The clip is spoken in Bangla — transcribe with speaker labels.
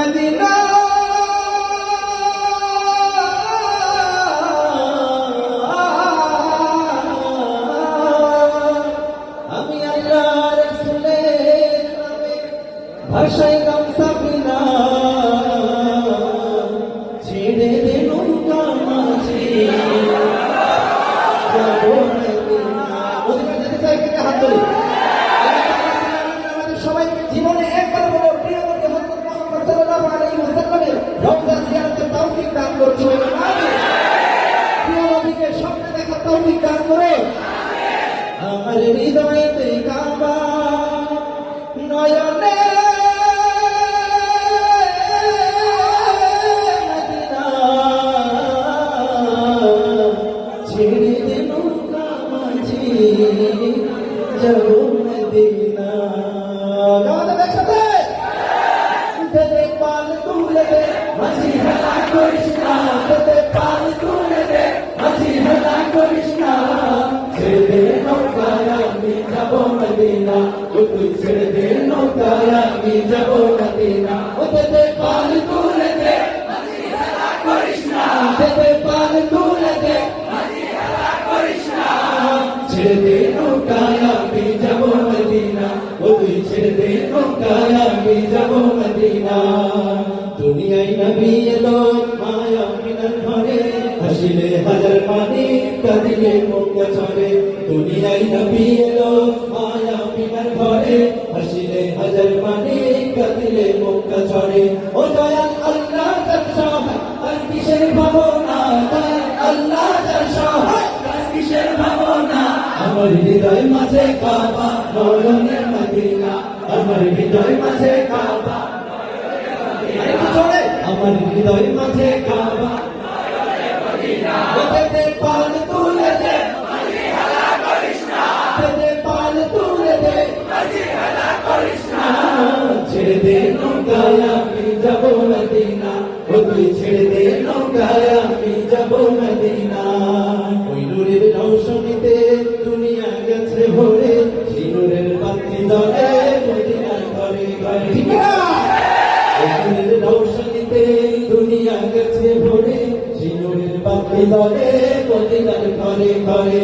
Speaker 1: মদিনা আমি আল্লাহ রাসূলের নামে ভাষায় গামছাপিনা ছেড়ে দে নৌকা মাঝি যাবো মদিনা। ওদিকে যেতে চাই কিন্তু হাত তুলি। আমাদের সবাই জীবনে একবার বলো প্রিয় নবী হযরত মুহাম্মদ সাল্লাল্লাহু আলাইহি ওয়াসাল্লামের রওজা জিয়ারতের তৌফিক দান করো। আমিন। প্রিয় নবীকে স্বপ্নে দেখার তৌফিক দান করো। আমার হৃদয়েতে কাবা নয়নে মদিনা ছেড়ে দে নৌকা মাঝি যাব মদিনা। আমাদের একসাথে দে পাল তুলে দে মাঝি হেলা করিস না, দে পাল তুলে দে মাঝি হেলা করিস না। ছেড়ে দে নৌকায় আমি যাব মদিনা, ও তুই ছেড়ে দে নৌকায় আমি যাব মদিনা। ও দে পাল তুলে দে মাঝি হেলা করিস না, দে পাল তুলে দে মাঝি হেলা করিস না। ছেড়ে দে নৌকায় আমি যাব মদিনা, ও তুই ছেড়ে দে নৌকায় আমি যাব মদিনা। দুনিয়ায় নবী এলো মায়া মিনার ঘরে, হাসিলে হাজার পানি কাঁদিলে মুক্তা ঝরে। দুনিয়ায় নবী এলো মায়া মিনার ঘরে, হাসিলে হাজার পানি কাঁদিলে মুক্তা ঝরে। ও দয়াল আল্লাহ যার সহায় আর কিসের ভাবনা, দয়াল আল্লাহ যার সহায় আর কিসের ভাবনা। আমার হৃদয় মাঝে কাবা নয়নের মদিনা, আমার হৃদয় মাঝে কাবা আমার হৃদয় মাঝে কাবা দে পাল তুলে দে মাঝি হেলা করিস না, দে পাল তুলে দে মাঝি হেলা করিস না। ছেড়ে দে নৌকায় আমি যাব মদিনা, ও তুই ছেড়ে দে নৌকায় আমি যাব মদিনা। ওই নূরের রৌশনীতে দুনিয়া গেছে ভরে, সেই নূরের বাতি জ্বলে মদিনার ঘরে ঘরে। ঠিক না? ওই নূরের রৌশনীতে দুনিয়া গেছে ভরে, সেই নূরের বাতি জ্বলে মদিনার ঘরে ঘরে।